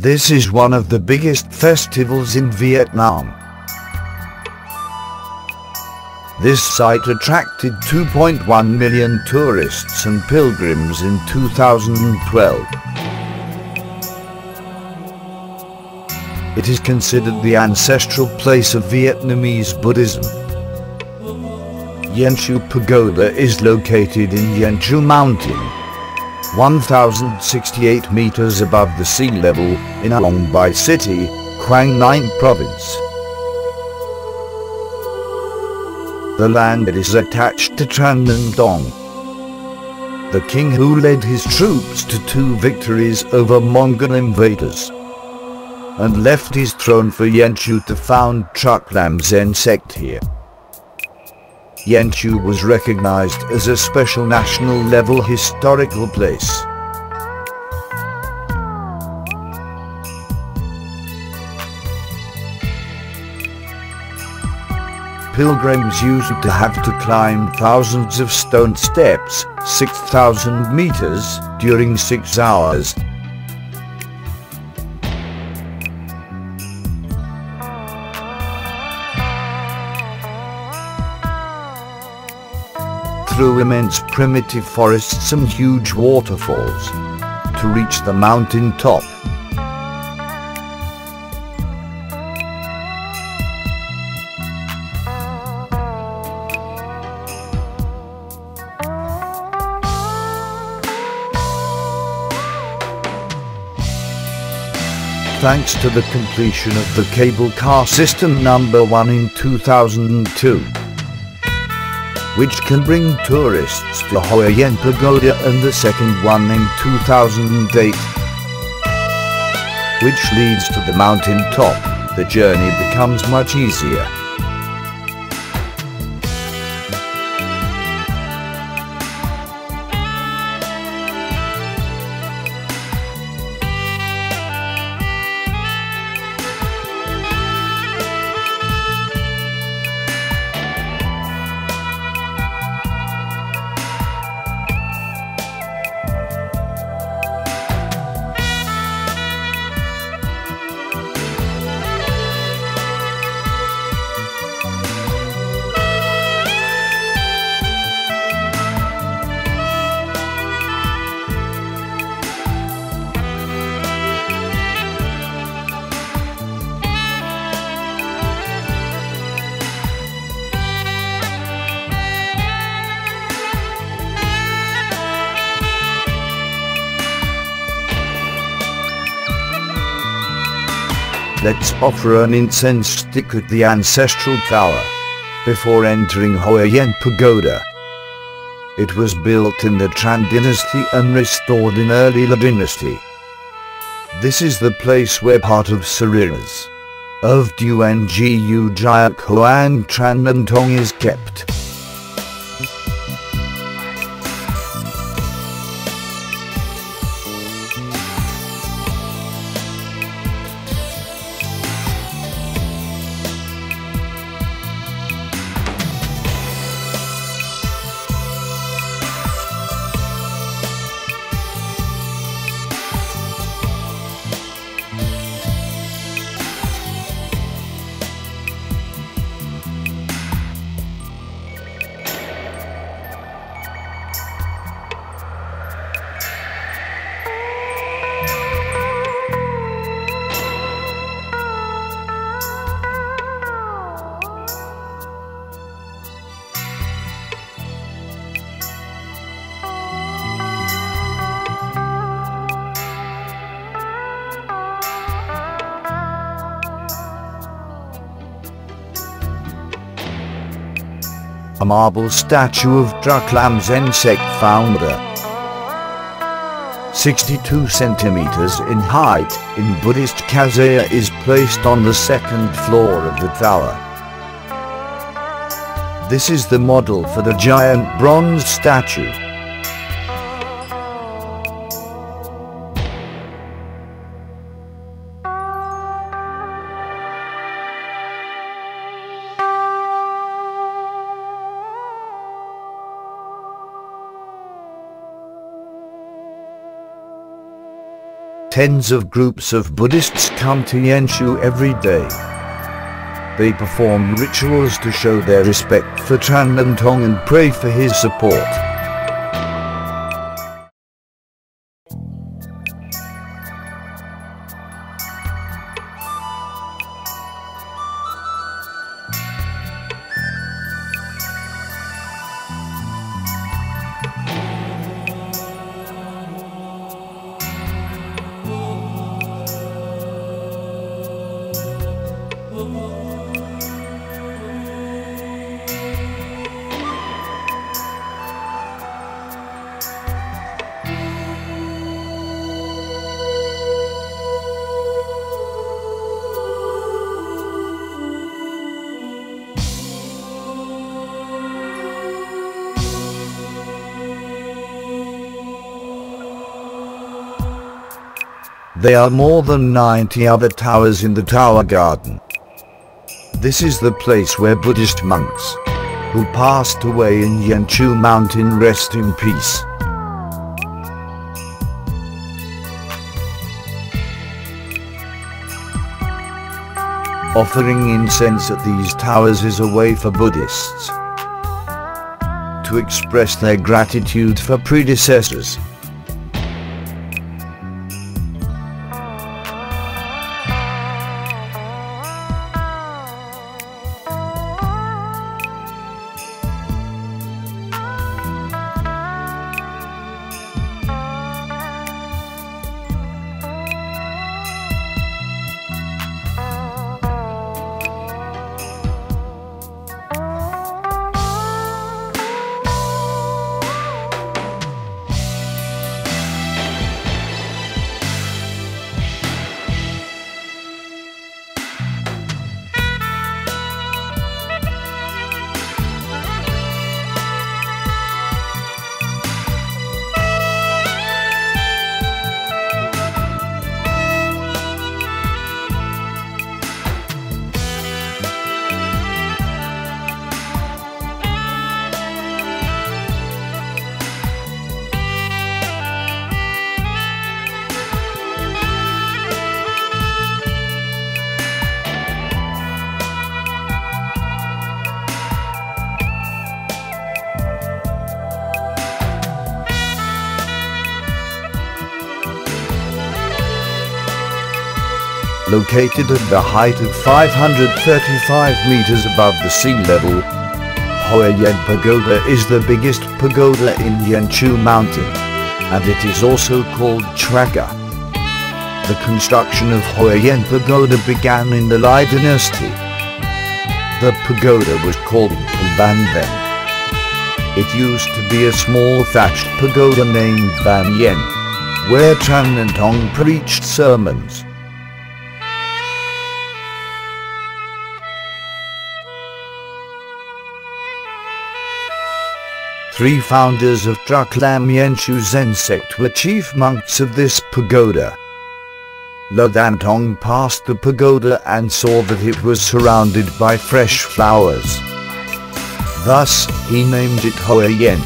This is one of the biggest festivals in Vietnam. This site attracted 2.1 million tourists and pilgrims in 2012. It is considered the ancestral place of Vietnamese Buddhism. Yen Chu Pagoda is located in Yen Chu Mountain, 1,068 meters above the sea level in Uong Bi City, Quang Ninh Province. The land is attached to Tran Ninh Dong, the king who led his troops to 2 victories over Mongol invaders, and left his throne for Yen Chu to found Truc Lam Zen sect here. Yen Chu was recognized as a special national level historical place. Pilgrims used to have to climb thousands of stone steps, 6,000 meters, during 6 hours. Through immense primitive forests and huge waterfalls, to reach the mountain top. Thanks to the completion of the cable car system number 1 in 2002. Which can bring tourists to Hoi Yen Pagoda, and the second one in 2008, which leads to the mountain top. The journey becomes much easier. Let's offer an incense stick at the ancestral tower before entering Hoi Yen Pagoda. It was built in the Tran dynasty and restored in early La dynasty. This is the place where part of Sariras of Duan Gu Jiak Hoang Tran Ninh Tong is kept. A marble statue of Truc Lam Zen sect founder, 62 centimeters in height, in Buddhist Kazaya, is placed on the 2nd floor of the tower. This is the model for the giant bronze statue. Tens of groups of Buddhists come to Yanshu every day. They perform rituals to show their respect for Trandang and pray for his support. There are more than 90 other towers in the tower garden. This is the place where Buddhist monks who passed away in Yanshu mountain rest in peace. Offering incense at these towers is a way for Buddhists to express their gratitude for predecessors. Located at the height of 535 meters above the sea level, Huayan Pagoda is the biggest pagoda in Yanshu mountain, and it is also called Traga. The construction of Huayan Pagoda began in the Lai dynasty. The pagoda was called Ban then. It used to be a small thatched pagoda named Ban Yen, where Trandang preached sermons. Three founders of Druklam Yanshu Zen sect were chief monks of this pagoda. Lodantong passed the pagoda and saw that it was surrounded by fresh flowers. Thus, he named it Huayan.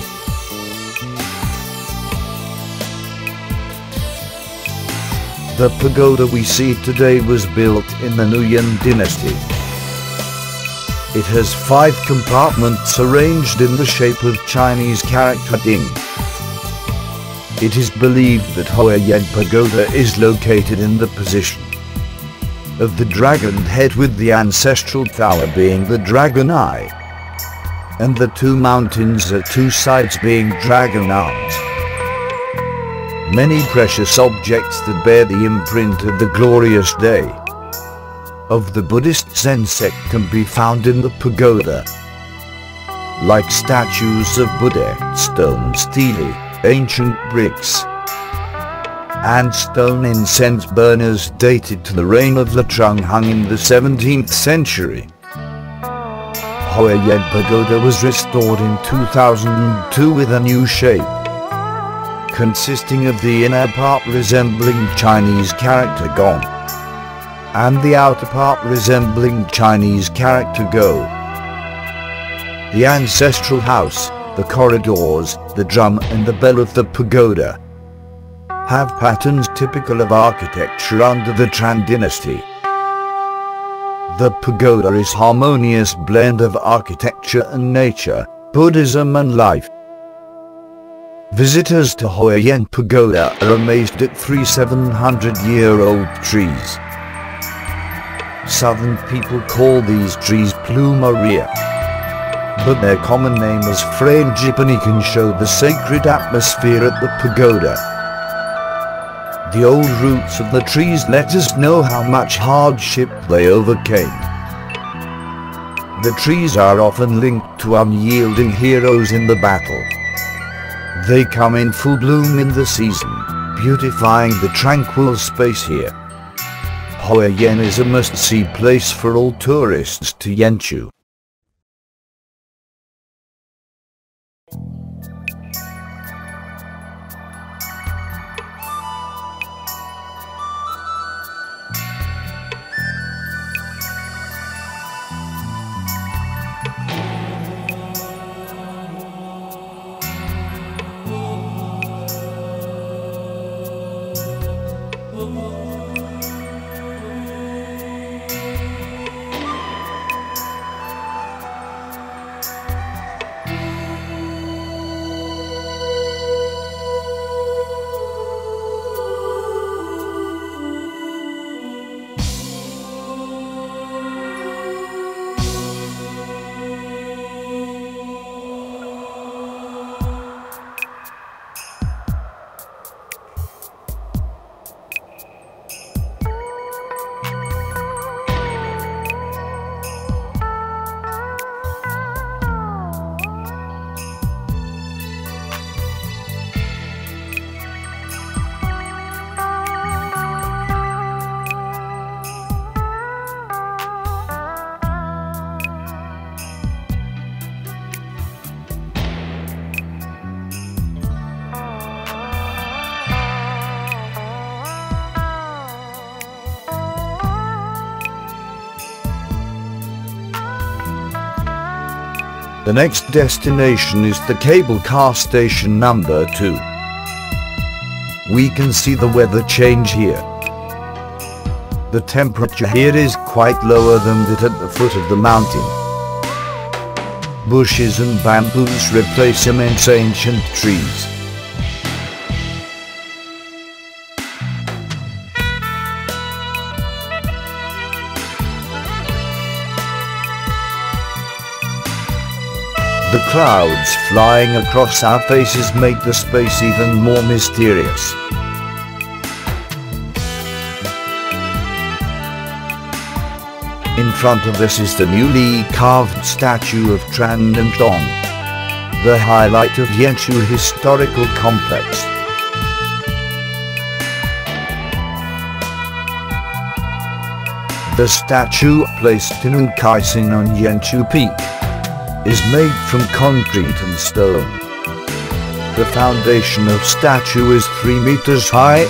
The pagoda we see today was built in the Uong dynasty. It has 5 compartments arranged in the shape of Chinese character Ding. It is believed that Huayan Pagoda is located in the position of the dragon head, with the ancestral tower being the dragon eye, and the 2 mountains at 2 sides being dragon arms. Many precious objects that bear the imprint of the glorious day of the Buddhist Zen sect can be found in the pagoda, like statues of Buddha, stone stele, ancient bricks, and stone incense burners dated to the reign of Trandang in the 17th century. Huayan Pagoda was restored in 2002 with a new shape, consisting of the inner part resembling Chinese character Gong, and the outer part resembling Chinese character Go. The ancestral house, the corridors, the drum and the bell of the pagoda have patterns typical of architecture under the Tran dynasty. The pagoda is a harmonious blend of architecture and nature, Buddhism and life. Visitors to Hoi An Pagoda are amazed at 3 700-year-old trees. Southern people call these trees plumeria, but their common name is frangipani can show the sacred atmosphere at the pagoda. The old roots of the trees let us know how much hardship they overcame. The trees are often linked to unyielding heroes in the battle. They come in full bloom in the season, beautifying the tranquil space here. Hoi An is a must-see place for all tourists to Yenchu. The next destination is the cable car station number 2. We can see the weather change here. The temperature here is quite lower than that at the foot of the mountain. Bushes and bamboos replace immense ancient trees. The clouds flying across our faces make the space even more mysterious. In front of us is the newly carved statue of Tran Dong, the highlight of Yenchu Historical Complex. The statue, placed in Uong on Yenchu Peak, is made from concrete and stone. The foundation of statue is 3 meters high.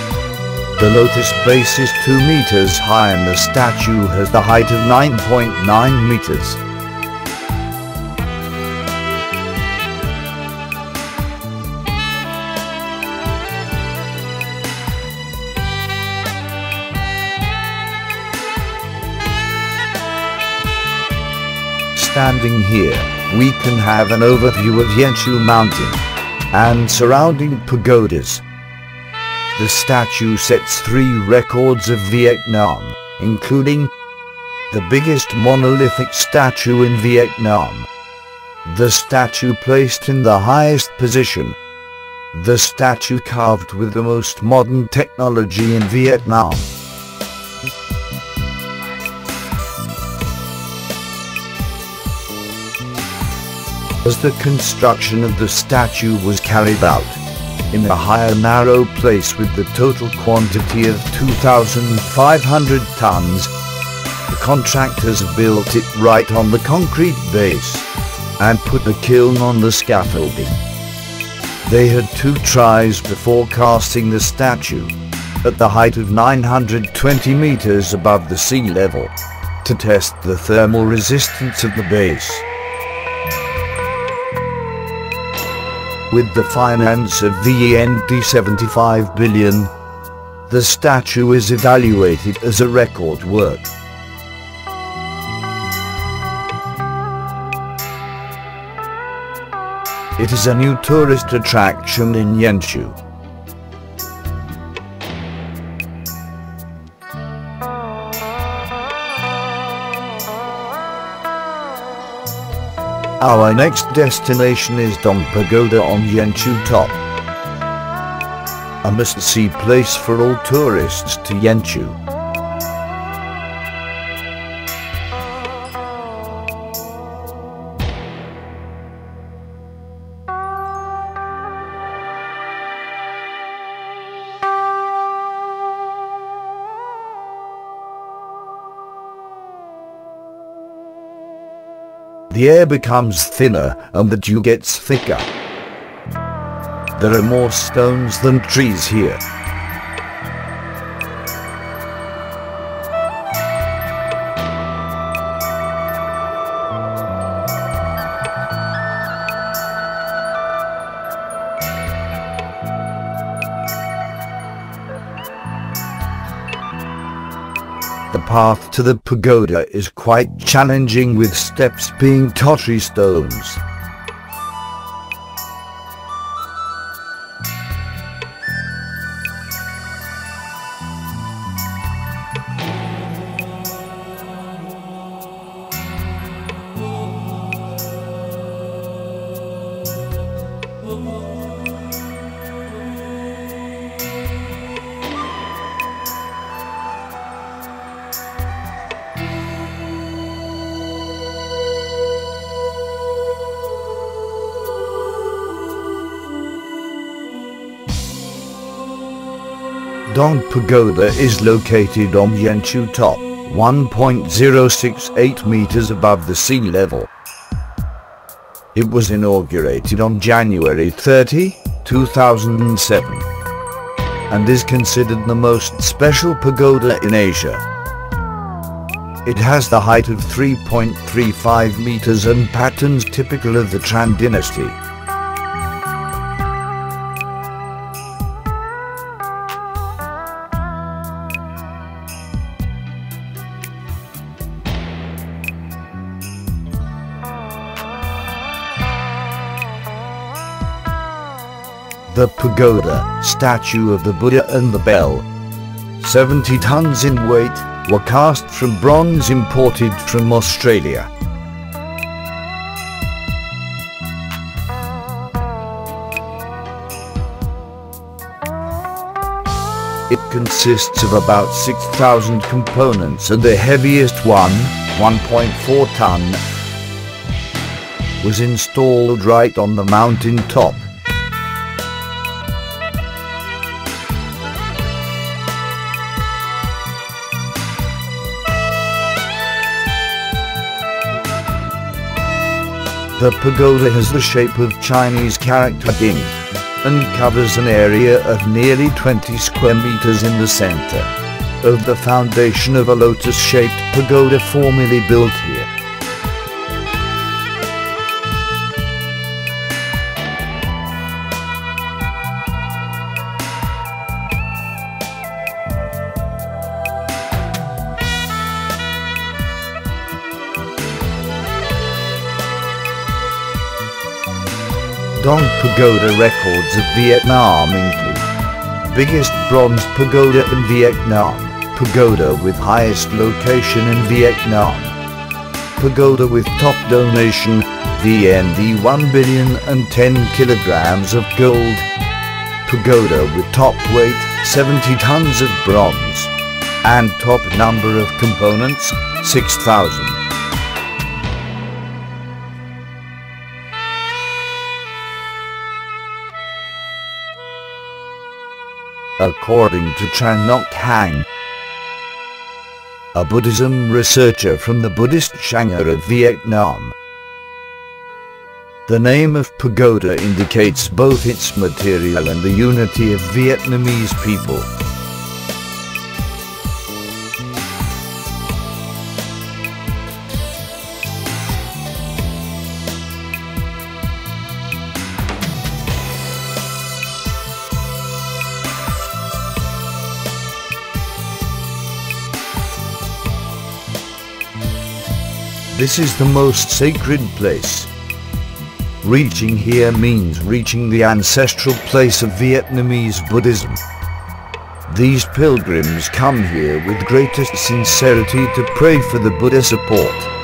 The lotus base is 2 meters high and the statue has the height of 9.9 meters. Standing here, we can have an overview of Yenchu Mountain and surrounding pagodas. The statue sets 3 records of Vietnam, including the biggest monolithic statue in Vietnam, the statue placed in the highest position, the statue carved with the most modern technology in Vietnam. As the construction of the statue was carried out in a higher narrow place with the total quantity of 2,500 tons, the contractors built it right on the concrete base and put the kiln on the scaffolding. They had 2 tries before casting the statue at the height of 920 meters above the sea level to test the thermal resistance of the base. With the finance of VND 75 billion, the statue is evaluated as a record work. It is a new tourist attraction in Yenshu. Our next destination is Dong Pagoda on Yenshu Top, a must-see place for all tourists to Yenshu. The air becomes thinner and the dew gets thicker. There are more stones than trees here. The path to the pagoda is quite challenging, with steps being tottery stones. Dong Pagoda is located on Yenshu Top, 1.068 meters above the sea level. It was inaugurated on January 30, 2007, and is considered the most special pagoda in Asia. It has the height of 3.35 meters and patterns typical of the Tran dynasty. The pagoda, statue of the Buddha and the bell, 70 tons in weight, were cast from bronze imported from Australia. It consists of about 6,000 components, and the heaviest one, 1.4 ton, was installed right on the mountain top. The pagoda has the shape of Chinese character Ging, and covers an area of nearly 20 square meters in the center of the foundation of a lotus-shaped pagoda formerly built here. Dong Pagoda records of Vietnam include: biggest bronze pagoda in Vietnam, pagoda with highest location in Vietnam, pagoda with top donation, VND 1 billion and 10 kilograms of gold, pagoda with top weight, 70 tons of bronze, and top number of components, 6,000. According to Tran Ngoc Hang, a Buddhism researcher from the Buddhist Sangha of Vietnam, the name of pagoda indicates both its material and the unity of Vietnamese people. This is the most sacred place. Reaching here means reaching the ancestral place of Vietnamese Buddhism. These pilgrims come here with greatest sincerity to pray for the Buddha support.